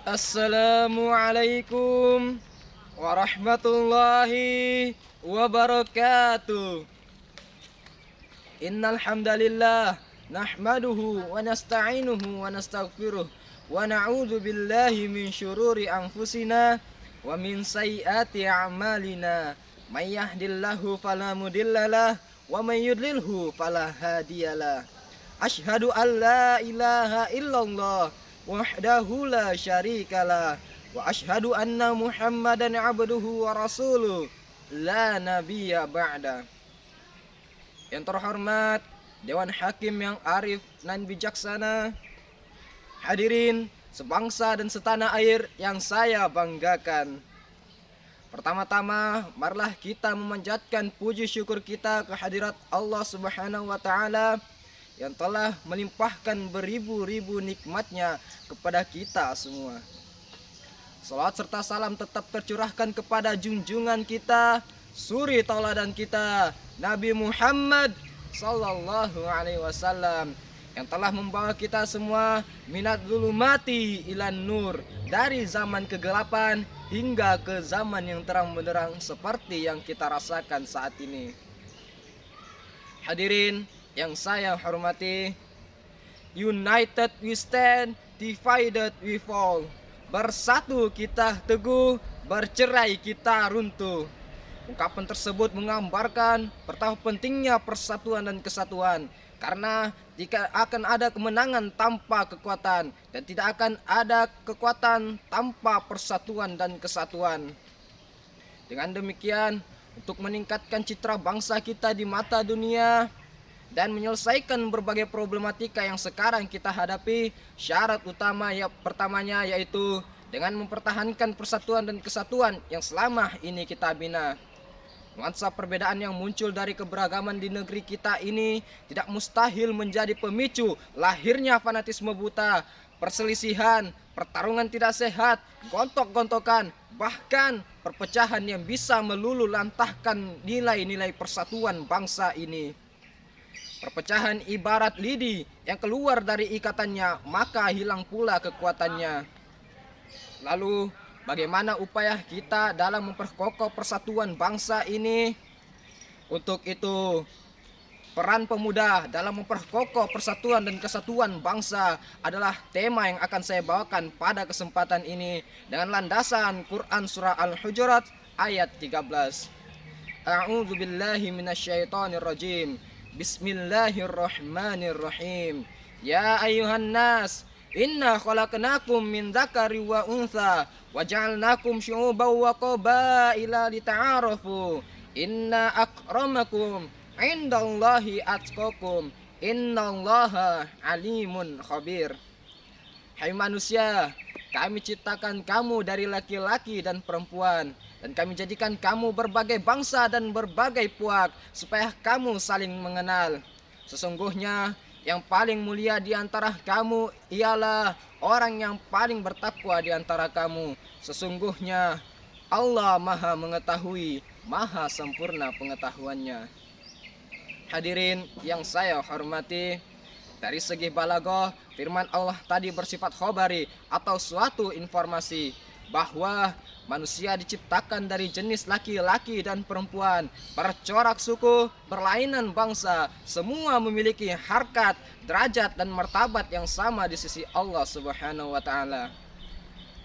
Assalamualaikum warahmatullahi wabarakatuh. Innal hamdalillah nahmaduhu wa nasta'inuhu wa nastaghfiruh wa na'udzu billahi min syururi anfusina wa min sayyiati a'malina. May yahdihillahu fala mudhillalah wa may yudlilhu fala hadiyalah. Asyhadu an la ilaha illallah wahdahu la syarikalah wa asyhadu anna Muhammadan abduhu wa rasuluh la nabiyya ba'da. Yang terhormat Dewan Hakim yang arif dan bijaksana, hadirin sebangsa dan setanah air yang saya banggakan. Pertama-tama, marilah kita memanjatkan puji syukur kita kehadirat Allah Subhanahu wa taala yang telah melimpahkan beribu-ribu nikmatnya kepada kita semua. Salawat serta salam tetap tercurahkan kepada junjungan kita, suri tauladan kita, Nabi Muhammad sallallahu alaihi wasallam, yang telah membawa kita semua minat zulumati ilan nur, dari zaman kegelapan hingga ke zaman yang terang benderang seperti yang kita rasakan saat ini. Hadirin yang saya hormati, united we stand, divided we fall. Bersatu kita teguh, bercerai kita runtuh. Ungkapan tersebut menggambarkan betapa pentingnya persatuan dan kesatuan, karena jika akan ada kemenangan tanpa kekuatan, dan tidak akan ada kekuatan tanpa persatuan dan kesatuan. Dengan demikian, untuk meningkatkan citra bangsa kita di mata dunia dan menyelesaikan berbagai problematika yang sekarang kita hadapi, syarat utama pertamanya yaitu dengan mempertahankan persatuan dan kesatuan yang selama ini kita bina. Nuansa perbedaan yang muncul dari keberagaman di negeri kita ini tidak mustahil menjadi pemicu lahirnya fanatisme buta, perselisihan, pertarungan tidak sehat, gontok-gontokan, bahkan perpecahan yang bisa meluluh lantahkan nilai-nilai persatuan bangsa ini. Perpecahan ibarat lidi yang keluar dari ikatannya, maka hilang pula kekuatannya. Lalu, bagaimana upaya kita dalam memperkokoh persatuan bangsa ini? Untuk itu, peran pemuda dalam memperkokoh persatuan dan kesatuan bangsa adalah tema yang akan saya bawakan pada kesempatan ini dengan landasan Quran Surah Al-Hujurat ayat 13. A'udzu billahi minasyaitonir rajim. Bismillahirrahmanirrahim. Ya ayuhan nas, inna khalaqnakum min dzakari wa untha wa ja'alnakum syu'uban wa qabaila lita'arafu. Inna akramakum indallahi atqakum. Innallaha alimun khabir. Hai manusia, kami ciptakan kamu dari laki-laki dan perempuan, dan kami jadikan kamu berbagai bangsa dan berbagai puak, supaya kamu saling mengenal. Sesungguhnya yang paling mulia di antara kamu ialah orang yang paling bertakwa di antara kamu. Sesungguhnya Allah Maha Mengetahui, Maha Sempurna pengetahuannya. Hadirin yang saya hormati, dari segi balaghah, firman Allah tadi bersifat khobari atau suatu informasi bahwa manusia diciptakan dari jenis laki-laki dan perempuan, bercorak suku, berlainan bangsa, semua memiliki harkat, derajat dan martabat yang sama di sisi Allah Subhanahu wa taala.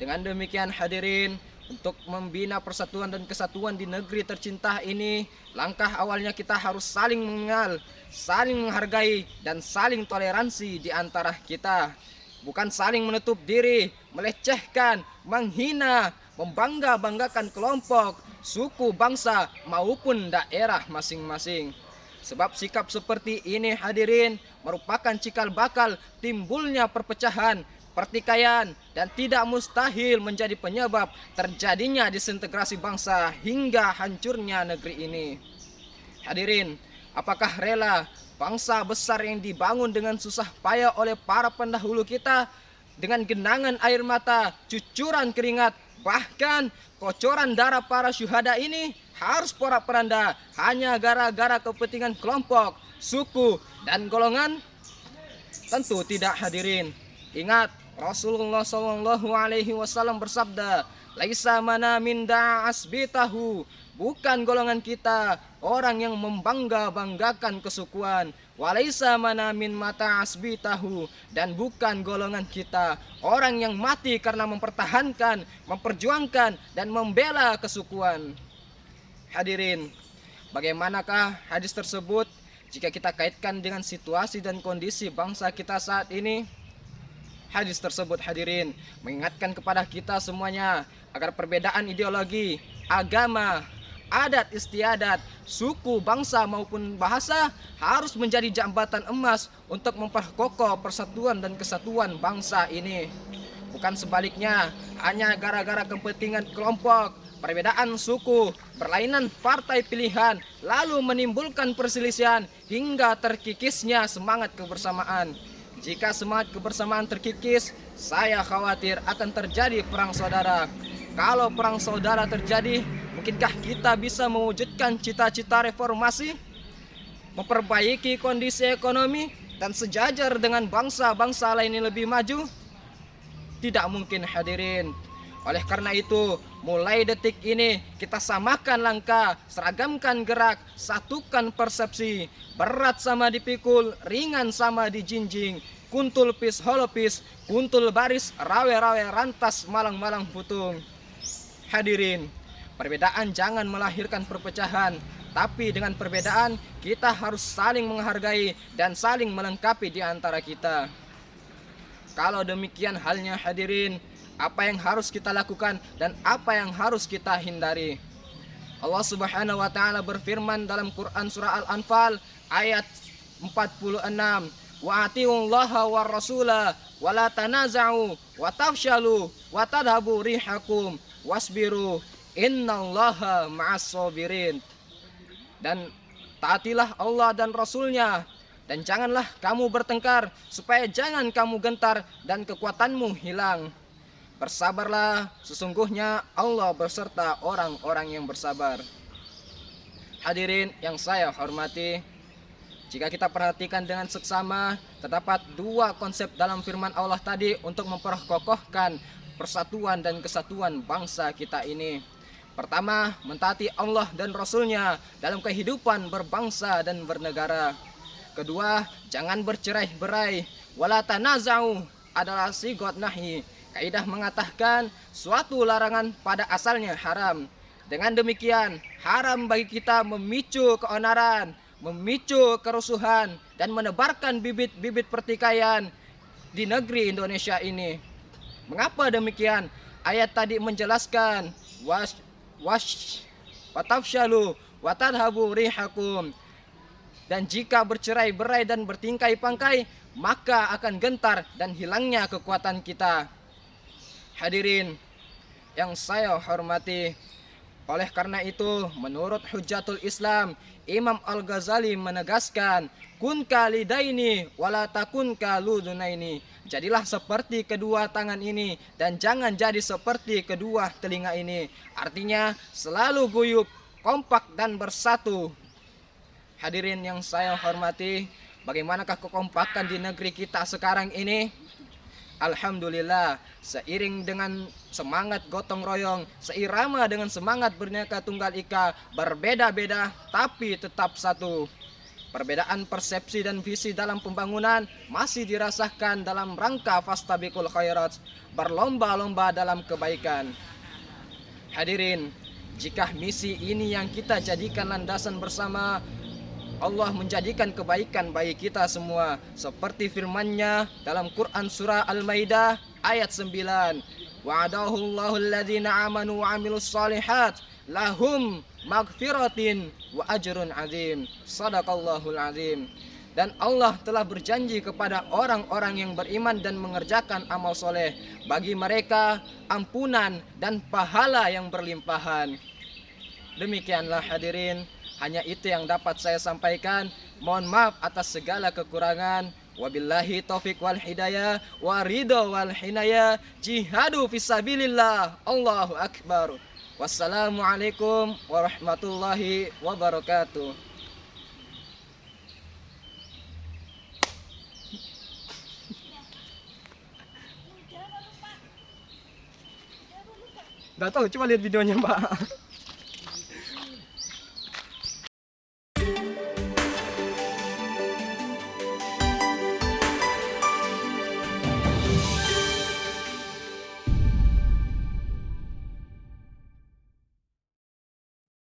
Dengan demikian hadirin, untuk membina persatuan dan kesatuan di negeri tercinta ini, langkah awalnya kita harus saling mengenal, saling menghargai, dan saling toleransi di antara kita. Bukan saling menutup diri, melecehkan, menghina, membangga-banggakan kelompok, suku, bangsa, maupun daerah masing-masing. Sebab sikap seperti ini hadirin merupakan cikal bakal timbulnya perpecahan, pertikaian, dan tidak mustahil menjadi penyebab terjadinya disintegrasi bangsa hingga hancurnya negeri ini. Hadirin, apakah rela bangsa besar yang dibangun dengan susah payah oleh para pendahulu kita, dengan genangan air mata, cucuran keringat, bahkan kocoran darah para syuhada ini harus porak-poranda hanya gara-gara kepentingan kelompok, suku, dan golongan? Tentu tidak hadirin. Ingat, Rasulullah Shallallahu Alaihi Wasallam bersabda, "Laisa mana min da'asbitahu." Bukan golongan kita orang yang membangga-banggakan kesukuan. Walaisa mana min mata asbitahu, dan bukan golongan kita orang yang mati karena mempertahankan, memperjuangkan dan membela kesukuan. Hadirin, bagaimanakah hadis tersebut jika kita kaitkan dengan situasi dan kondisi bangsa kita saat ini? Hadis tersebut, hadirin, mengingatkan kepada kita semuanya agar perbedaan ideologi, agama, adat istiadat, suku, bangsa maupun bahasa harus menjadi jambatan emas untuk memperkokoh persatuan dan kesatuan bangsa ini. Bukan sebaliknya, hanya gara-gara kepentingan kelompok, perbedaan suku, berlainan partai pilihan, lalu menimbulkan perselisihan hingga terkikisnya semangat kebersamaan. Jika semangat kebersamaan terkikis, saya khawatir akan terjadi perang saudara. Kalau perang saudara terjadi, mungkinkah kita bisa mewujudkan cita-cita reformasi, memperbaiki kondisi ekonomi, dan sejajar dengan bangsa-bangsa lain yang lebih maju? Tidak mungkin, hadirin. Oleh karena itu, mulai detik ini kita samakan langkah, seragamkan gerak, satukan persepsi. Berat sama dipikul, ringan sama dijinjing. Kuntul pis holopis, kuntul baris, rawe-rawe rantas, malang-malang putung. Hadirin, perbedaan jangan melahirkan perpecahan, tapi dengan perbedaan kita harus saling menghargai dan saling melengkapi di antara kita. Kalau demikian halnya, hadirin, apa yang harus kita lakukan dan apa yang harus kita hindari? Allah Subhanahu wa taala berfirman dalam Quran surah Al-Anfal ayat 46, "Wa atiullaha war rasula wa la tanaza'u wa tafshalu wa tadhabu rihakum wasbiru innallaha ma'as sabirin." Dan taatilah Allah dan Rasulnya, dan janganlah kamu bertengkar, supaya jangan kamu gentar dan kekuatanmu hilang. Bersabarlah, sesungguhnya Allah berserta orang-orang yang bersabar. Hadirin yang saya hormati, jika kita perhatikan dengan seksama, terdapat dua konsep dalam firman Allah tadi untuk memperkokohkan persatuan dan kesatuan bangsa kita ini. Pertama, mentaati Allah dan Rasulnya dalam kehidupan berbangsa dan bernegara. Kedua, jangan bercerai-berai. Wala tanaza'u adalah sigot nahi. Kaidah mengatakan suatu larangan pada asalnya haram. Dengan demikian, haram bagi kita memicu keonaran, memicu kerusuhan, dan menebarkan bibit-bibit pertikaian di negeri Indonesia ini. Mengapa demikian? Ayat tadi menjelaskan watafshalu watadhabu rihakum. Dan jika bercerai-berai dan bertingkai-pangkai, maka akan gentar dan hilangnya kekuatan kita. Hadirin yang saya hormati, oleh karena itu menurut Hujjatul Islam, Imam Al-Ghazali menegaskan, kun kalidaini wala takun kaludunaini. Jadilah seperti kedua tangan ini dan jangan jadi seperti kedua telinga ini. Artinya selalu guyup, kompak dan bersatu. Hadirin yang saya hormati, bagaimanakah kekompakan di negeri kita sekarang ini? Alhamdulillah, seiring dengan semangat gotong royong, seirama dengan semangat Bhinneka Tunggal Ika, berbeda-beda tapi tetap satu. Perbedaan persepsi dan visi dalam pembangunan masih dirasakan dalam rangka fastabiqul khairat, berlomba-lomba dalam kebaikan. Hadirin, jika misi ini yang kita jadikan landasan bersama, Allah menjadikan kebaikan bagi kita semua, seperti firman-Nya dalam Quran surah Al-Maidah ayat 9. Wa'adahullahu alladhina amanu wa 'amilus shalihat lahum maghfiratin wa ajrun 'azim. Shadaqallahul 'azim. Dan Allah telah berjanji kepada orang-orang yang beriman dan mengerjakan amal soleh, bagi mereka ampunan dan pahala yang berlimpahan. Demikianlah hadirin, hanya itu yang dapat saya sampaikan. Mohon maaf atas segala kekurangan. Wabillahi taufik wal hidayah wa ridho wal hinayah. Jihadu fisabilillah. Allahu akbar. Wassalamualaikum warahmatullahi wabarakatuh. Gak tahu, coba lihat videonya Mbak.